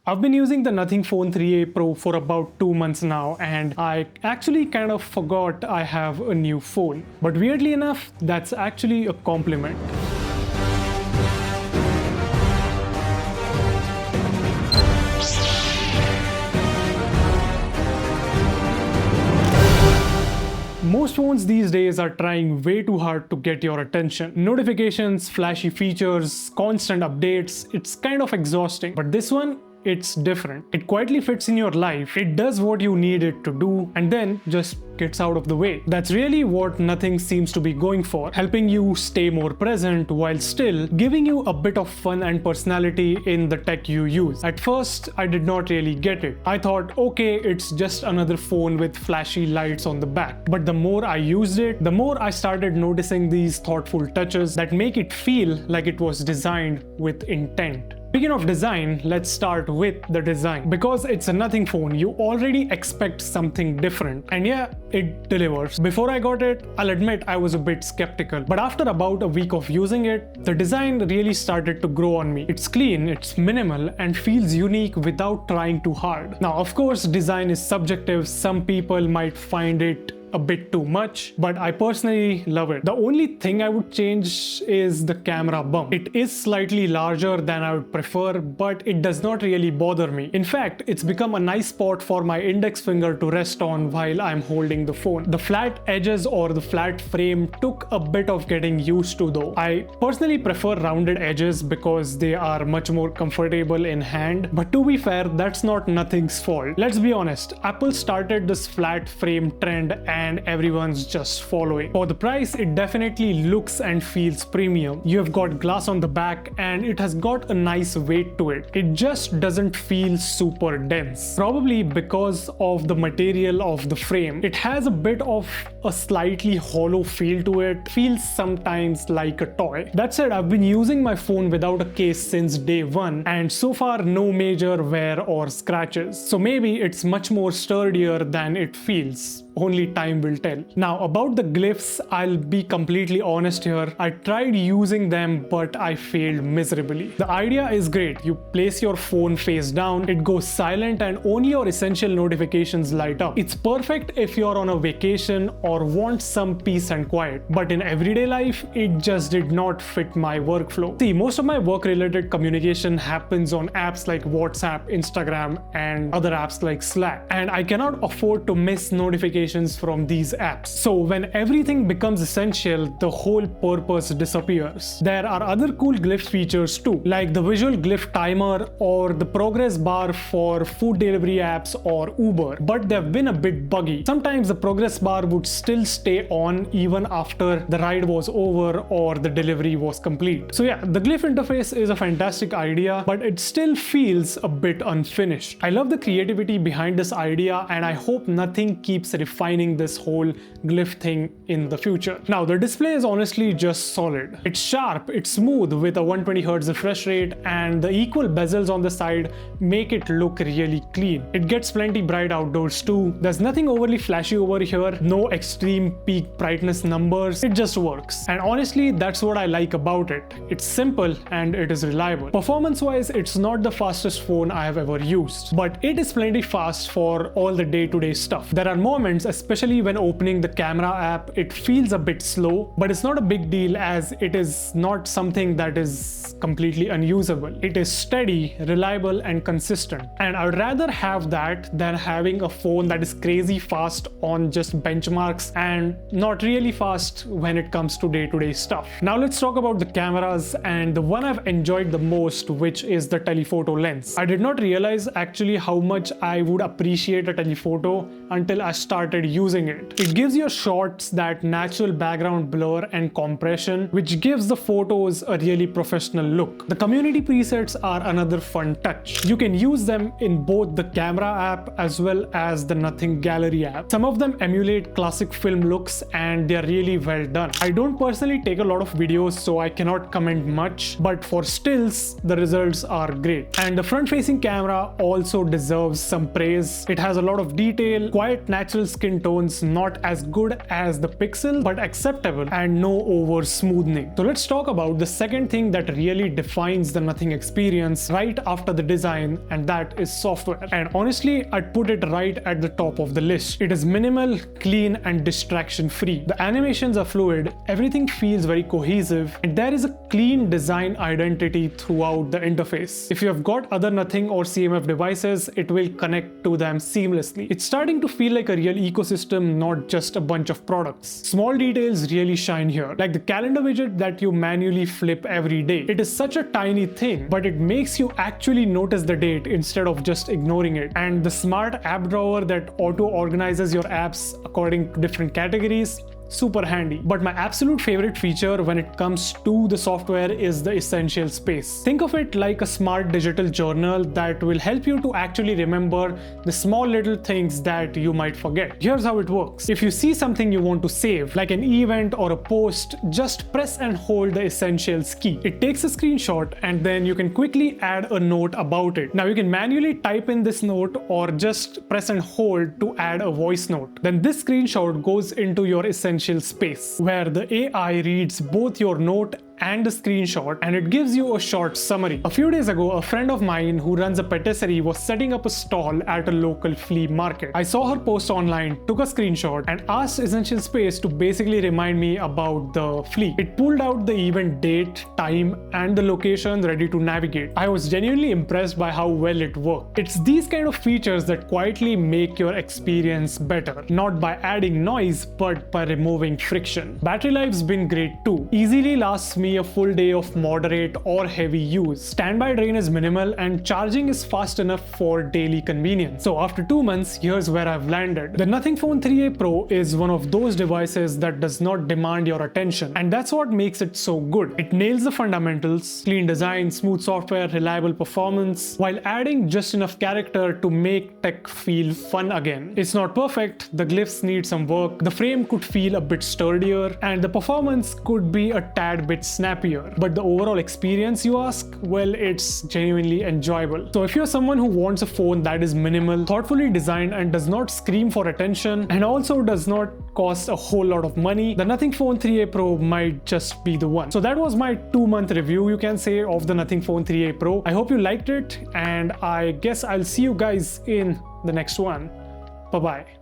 I've been using the Nothing Phone 3a Pro for about 2 months now, and I actually kind of forgot I have a new phone. But weirdly enough, that's actually a compliment. Most phones these days are trying way too hard to get your attention. Notifications, flashy features, constant updates, it's kind of exhausting. But this one, it's different. It quietly fits in your life, it does what you need it to do, and then just gets out of the way. That's really what Nothing seems to be going for, helping you stay more present while still giving you a bit of fun and personality in the tech you use. At first, I did not really get it. I thought, okay, it's just another phone with flashy lights on the back. But the more I used it, the more I started noticing these thoughtful touches that make it feel like it was designed with intent. Speaking of design, let's start with the design. Because it's a Nothing phone, you already expect something different. And yeah, it delivers. Before I got it, I'll admit I was a bit skeptical. But after about a week of using it, the design really started to grow on me. It's clean, it's minimal, and feels unique without trying too hard. Now, of course, design is subjective. Some people might find it a bit too much, but I personally love it. The only thing I would change is the camera bump. It is slightly larger than I would prefer, but it does not really bother me. In fact, it's become a nice spot for my index finger to rest on while I'm holding the phone. The flat edges or the flat frame took a bit of getting used to though. I personally prefer rounded edges because they are much more comfortable in hand, but to be fair, that's not Nothing's fault. Let's be honest, Apple started this flat frame trend and everyone's just following. For the price, it definitely looks and feels premium. You have got glass on the back and it has got a nice weight to it. It just doesn't feel super dense. Probably because of the material of the frame. It has a bit of a slightly hollow feel to it. Feels sometimes like a toy. That said, I've been using my phone without a case since day one, and so far no major wear or scratches. So maybe it's much more sturdier than it feels. Only time will tell. Now about the glyphs, I'll be completely honest here. I tried using them, but I failed miserably. The idea is great. You place your phone face down, it goes silent, and only your essential notifications light up. It's perfect if you're on a vacation or want some peace and quiet. But in everyday life, it just did not fit my workflow. See, most of my work-related communication happens on apps like WhatsApp, Instagram, and other apps like Slack. And I cannot afford to miss notifications from these apps. So when everything becomes essential, the whole purpose disappears. There are other cool Glyph features too, like the visual Glyph timer or the progress bar for food delivery apps or Uber, but they've been a bit buggy. Sometimes the progress bar would still stay on even after the ride was over or the delivery was complete. So yeah, the Glyph interface is a fantastic idea, but it still feels a bit unfinished. I love the creativity behind this idea, and I hope Nothing keeps refining this whole Glyph thing in the future. Now, the display is honestly just solid. It's sharp, it's smooth with a 120Hz refresh rate, and the equal bezels on the side make it look really clean. It gets plenty bright outdoors too. There's nothing overly flashy over here, no extreme peak brightness numbers. It just works. And honestly, that's what I like about it. It's simple and it is reliable. Performance-wise, it's not the fastest phone I have ever used, but it is plenty fast for all the day-to-day stuff. There are moments, especially when opening the camera app, it feels a bit slow, but it's not a big deal as it is not something that is completely unusable. It is steady, reliable, and consistent. And I would rather have that than having a phone that is crazy fast on just benchmarks and not really fast when it comes to day-to-day stuff. Now let's talk about the cameras, and the one I've enjoyed the most, which is the telephoto lens. I did not realize actually how much I would appreciate a telephoto until I started using it. It gives your shots that natural background blur and compression, which gives the photos a really professional look. The community presets are another fun touch. You can use them in both the camera app as well as the Nothing gallery app. Some of them emulate classic classic film looks and they are really well done. I don't personally take a lot of videos, so I cannot comment much, but for stills, the results are great. And the front-facing camera also deserves some praise. It has a lot of detail, quite natural skin tones, not as good as the Pixel, but acceptable, and no over smoothing. So let's talk about the second thing that really defines the Nothing experience right after the design, and that is software. And honestly, I'd put it right at the top of the list. It is minimal, clean, and distraction-free. The animations are fluid, everything feels very cohesive, and there is a clean design identity throughout the interface. If you have got other Nothing or CMF devices, it will connect to them seamlessly. It's starting to feel like a real ecosystem, not just a bunch of products. Small details really shine here, like the calendar widget that you manually flip every day. It is such a tiny thing, but it makes you actually notice the date instead of just ignoring it. And the smart app drawer that auto-organizes your apps according to different categories, super handy. But my absolute favorite feature when it comes to the software is the essential space. Think of it like a smart digital journal that will help you to actually remember the small little things that you might forget. Here's how it works. If you see something you want to save, like an event or a post, just press and hold the essentials key. It takes a screenshot and then you can quickly add a note about it. Now you can manually type in this note or just press and hold to add a voice note. Then this screenshot goes into your essential space, where the AI reads both your note and a screenshot, and it gives you a short summary. A few days ago, a friend of mine who runs a patisserie was setting up a stall at a local flea market. I saw her post online, took a screenshot, and asked Essential Space to basically remind me about the flea. It pulled out the event date, time, and the location ready to navigate. I was genuinely impressed by how well it worked. It's these kind of features that quietly make your experience better, not by adding noise, but by removing friction. Battery life's been great too. Easily lasts me a full day of moderate or heavy use. Standby drain is minimal and charging is fast enough for daily convenience. So after 2 months, here's where I've landed. The Nothing Phone 3a Pro is one of those devices that does not demand your attention, and that's what makes it so good. It nails the fundamentals: clean design, smooth software, reliable performance, while adding just enough character to make tech feel fun again. It's not perfect, the glyphs need some work, the frame could feel a bit sturdier, and the performance could be a tad bit snappier. But the overall experience, you ask? Well, it's genuinely enjoyable. So if you're someone who wants a phone that is minimal, thoughtfully designed, and does not scream for attention, and also does not cost a whole lot of money, the Nothing Phone 3a Pro might just be the one. So that was my 2-month review, you can say, of the Nothing Phone 3a Pro. I hope you liked it, and I guess I'll see you guys in the next one. Bye-bye.